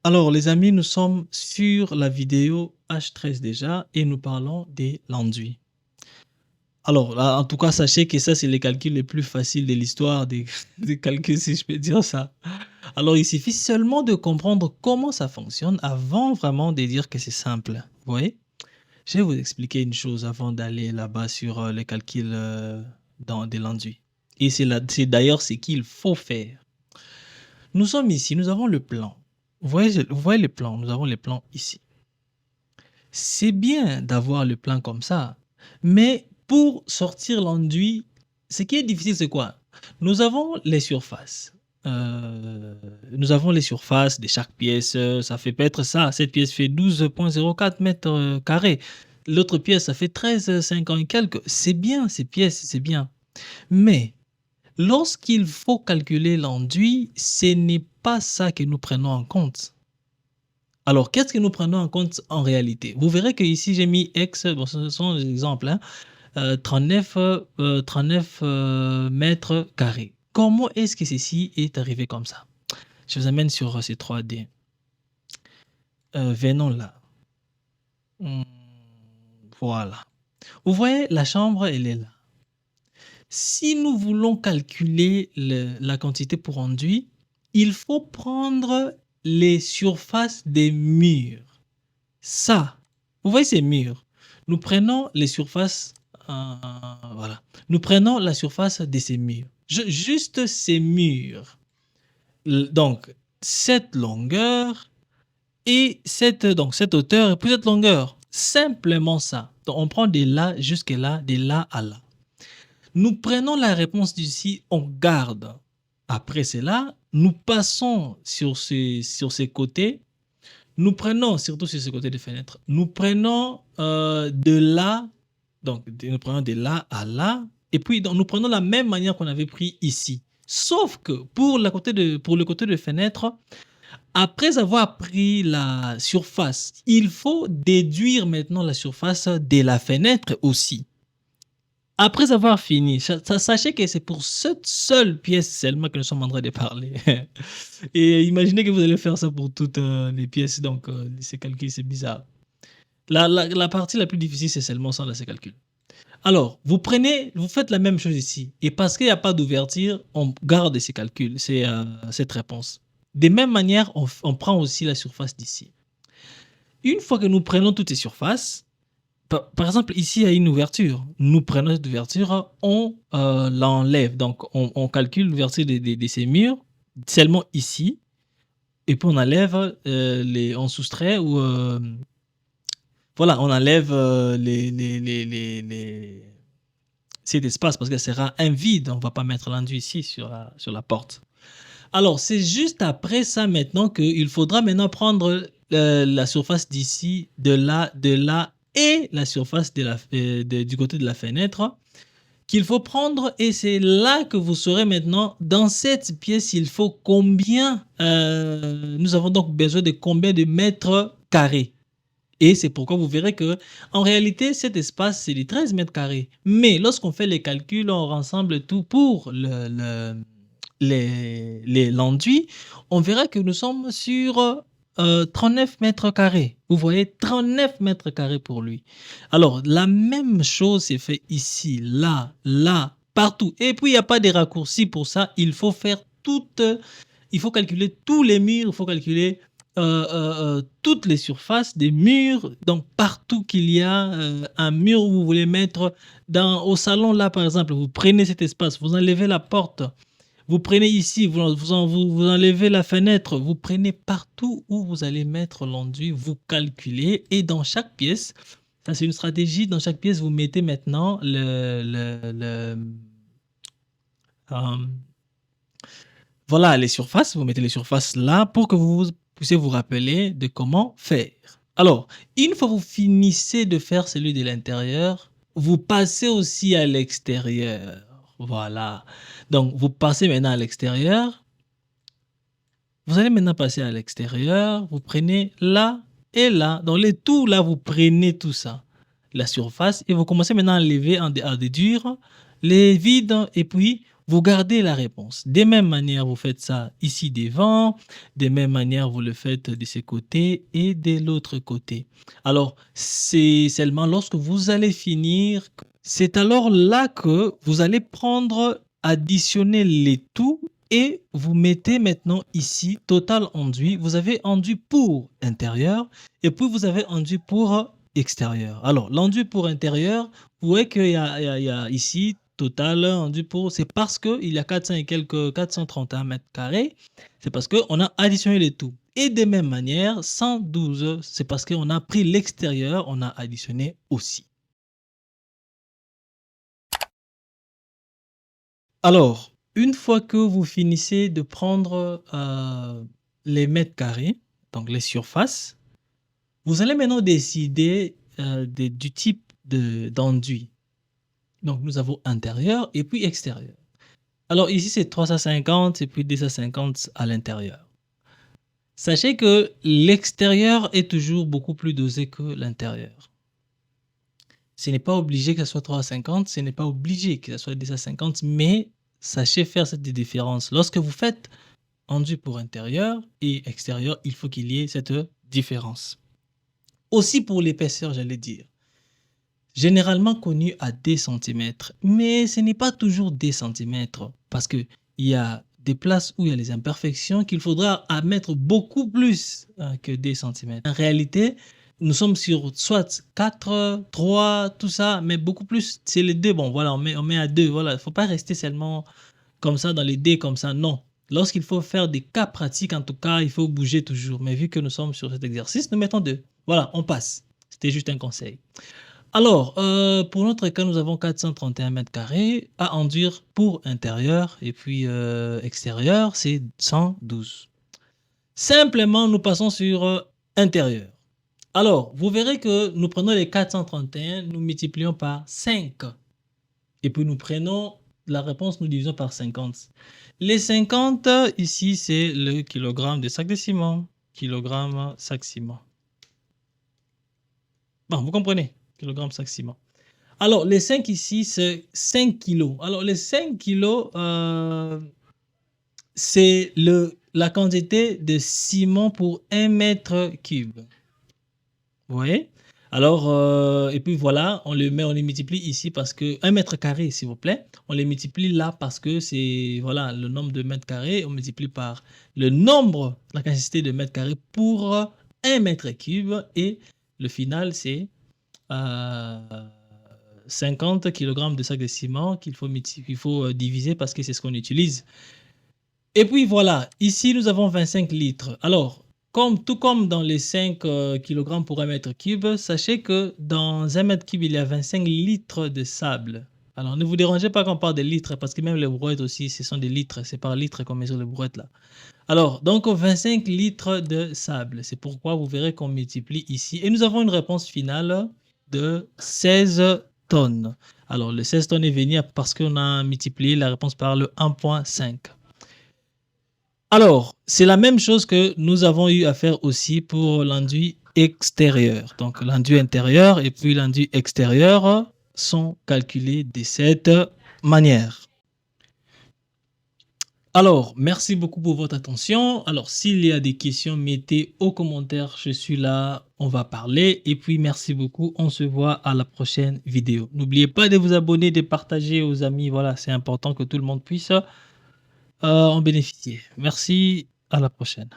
Alors, les amis, nous sommes sur la vidéo H13 déjà et nous parlons des l'enduit. Alors, là, en tout cas, sachez que ça, c'est les calculs les plus faciles de l'histoire des, des calculs, si je peux dire ça. Alors, il suffit seulement de comprendre comment ça fonctionne avant vraiment de dire que c'est simple. Vous voyez? Je vais vous expliquer une chose avant d'aller là-bas sur les calculs de l'enduit. Et c'est d'ailleurs ce qu'il faut faire. Nous sommes ici, nous avons le plan. Vous voyez le plan, nous avons les plans ici. C'est bien d'avoir le plan comme ça, mais pour sortir l'enduit, ce qui est difficile, c'est quoi? Nous avons les surfaces. Nous avons les surfaces de chaque pièce. Ça fait peut-être ça. Cette pièce fait 12,04 mètres carrés. L'autre pièce, ça fait 13,50 et quelques. C'est bien, ces pièces, c'est bien. Mais lorsqu'il faut calculer l'enduit, ce n'est pas ça que nous prenons en compte. Alors, qu'est-ce que nous prenons en compte en réalité? Vous verrez que ici j'ai mis X, bon, ce sont des exemples, hein, 39 mètres carrés. Comment est-ce que ceci est arrivé comme ça? Je vous amène sur ces 3D. Venons là. Voilà. Vous voyez, la chambre, elle est là. Si nous voulons calculer la quantité pour enduit, il faut prendre les surfaces des murs. Ça, vous voyez ces murs? Nous prenons les surfaces, voilà. Nous prenons la surface de ces murs. Juste ces murs. Donc, cette longueur et cette hauteur et puis cette longueur. Simplement ça. Donc, on prend de là jusque là, de là à là. Nous prenons la réponse d'ici, on garde. Après cela, nous passons sur ces côtés. Nous prenons, surtout sur ce côté des fenêtres, nous prenons de là, donc nous prenons de là à là, et puis donc, nous prenons la même manière qu'on avait pris ici. Sauf que pour le côté de fenêtre, après avoir pris la surface, il faut déduire maintenant la surface de la fenêtre aussi. Après avoir fini, sachez que c'est pour cette seule pièce seulement que nous sommes en train de parler. Et imaginez que vous allez faire ça pour toutes les pièces, donc ces calculs, c'est bizarre. La partie la plus difficile, c'est seulement ça, là, ces calculs. Alors, vous faites la même chose ici. Et parce qu'il n'y a pas d'ouverture, on garde ces calculs, cette réponse. De même manière, on prend aussi la surface d'ici. Une fois que nous prenons toutes ces surfaces, par exemple, ici, il y a une ouverture. Nous prenons cette ouverture, on l'enlève. Donc, on calcule l'ouverture de ces murs seulement ici. Et puis, on enlève, on soustrait ou... voilà, on enlève cet espace parce que ça sera un vide. On ne va pas mettre l'enduit ici sur la porte. Alors, c'est juste après ça maintenant qu'il faudra maintenant prendre la surface d'ici, de là et la surface du côté de la fenêtre qu'il faut prendre, et c'est là que vous saurez maintenant dans cette pièce il faut combien, nous avons donc besoin de combien de mètres carrés. Et c'est pourquoi vous verrez que en réalité cet espace c'est les 13 mètres carrés, mais lorsqu'on fait les calculs, on rassemble tout pour l'enduit, on verra que nous sommes sur 39 mètres carrés. Vous voyez, 39 mètres carrés pour lui. Alors, la même chose est fait ici, là, partout. Et puis, il n'y a pas de raccourcis pour ça. Il faut faire il faut calculer tous les murs, il faut calculer toutes les surfaces des murs. Donc, partout qu'il y a un mur où vous voulez mettre, au salon, là, par exemple, vous prenez cet espace, vous enlevez la porte, vous prenez ici, vous enlevez la fenêtre, vous prenez partout où vous allez mettre l'enduit, vous calculez, et dans chaque pièce, ça c'est une stratégie, dans chaque pièce, vous mettez maintenant voilà, les surfaces, vous mettez les surfaces là pour que vous puissiez vous rappeler de comment faire. Alors, une fois que vous finissez de faire celui de l'intérieur, vous passez aussi à l'extérieur. Voilà. Donc, vous passez maintenant à l'extérieur. Vous allez maintenant passer à l'extérieur. Vous prenez là et là. Dans les tout là, vous prenez tout ça. La surface. Et vous commencez maintenant à enlever, à déduire les vides. Et puis, vous gardez la réponse. Des mêmes manières, vous faites ça ici devant, des mêmes manières, vous le faites de ce côté et de l'autre côté. Alors, c'est seulement lorsque vous allez finir, c'est alors là que vous allez prendre, additionner les tout et vous mettez maintenant ici total enduit. Vous avez enduit pour intérieur et puis vous avez enduit pour extérieur. Alors, l'enduit pour intérieur, vous voyez qu'il y a ici total enduit pour, c'est parce qu'il y a 400 et quelques 431 mètres carrés, c'est parce qu'on a additionné les tout. Et de même manière, 112, c'est parce qu'on a pris l'extérieur, on a additionné aussi. Alors, une fois que vous finissez de prendre les mètres carrés, donc les surfaces, vous allez maintenant décider du type d'enduit. Donc, nous avons intérieur et puis extérieur. Alors, ici, c'est 350 et puis 250 à l'intérieur. Sachez que l'extérieur est toujours beaucoup plus dosé que l'intérieur. Ce n'est pas obligé que ce soit 350, ce n'est pas obligé que ce soit 250, mais sachez faire cette différence. Lorsque vous faites enduit pour intérieur et extérieur, il faut qu'il y ait cette différence. Aussi pour l'épaisseur, j'allais dire. Généralement connu à 2 cm, mais ce n'est pas toujours 2 cm parce qu'il y a des places où il y a les imperfections qu'il faudra mettre beaucoup plus que 2 cm. En réalité, nous sommes sur soit 4, 3, tout ça, mais beaucoup plus, c'est les 2. Bon, voilà, on met à 2. Voilà, il ne faut pas rester seulement comme ça dans les dés comme ça, non. Lorsqu'il faut faire des cas pratiques, en tout cas, il faut bouger toujours. Mais vu que nous sommes sur cet exercice, nous mettons 2. Voilà, on passe. C'était juste un conseil. Alors, pour notre cas, nous avons 431 mètres carrés à enduire pour intérieur et puis extérieur, c'est 112. Simplement, nous passons sur intérieur. Alors, vous verrez que nous prenons les 431, nous multiplions par 5. Et puis nous prenons la réponse, nous divisons par 50. Les 50, ici, c'est le kilogramme de sac de ciment. Kilogramme sac ciment. Bon, vous comprenez? Kilogramme sac ciment. Alors, les 5 ici, c'est 5 kilos. Alors, les 5 kilos, c'est la quantité de ciment pour 1 mètre cube. Vous voyez? Alors, et puis voilà, on les multiplie ici parce que 1 mètre carré, s'il vous plaît, on les multiplie là parce que c'est voilà, le nombre de mètres carrés, on multiplie par le nombre, la quantité de mètres carrés pour 1 mètre cube et le final, c'est 50 kg de sac de ciment qu'il faut diviser parce que c'est ce qu'on utilise. Et puis voilà, ici nous avons 25 litres. Alors, tout comme dans les 5 kg pour 1 mètre cube, sachez que dans 1 mètre cube, il y a 25 litres de sable. Alors, ne vous dérangez pas quand on parle de litres, parce que même les brouettes aussi, ce sont des litres. C'est par litre qu'on mesure les brouettes là. Alors, donc 25 litres de sable. C'est pourquoi vous verrez qu'on multiplie ici. Et nous avons une réponse finale de 16 tonnes. Alors, le 16 tonnes est venu parce qu'on a multiplié la réponse par le 1,5. Alors, c'est la même chose que nous avons eu à faire aussi pour l'enduit extérieur. Donc, l'enduit intérieur et puis l'enduit extérieur sont calculés de cette manière. Alors, merci beaucoup pour votre attention. Alors, s'il y a des questions, mettez aux commentaires. Je suis là, on va parler. Et puis, merci beaucoup. On se voit à la prochaine vidéo. N'oubliez pas de vous abonner, de partager aux amis. Voilà, c'est important que tout le monde puisse en bénéficier. Merci, à la prochaine.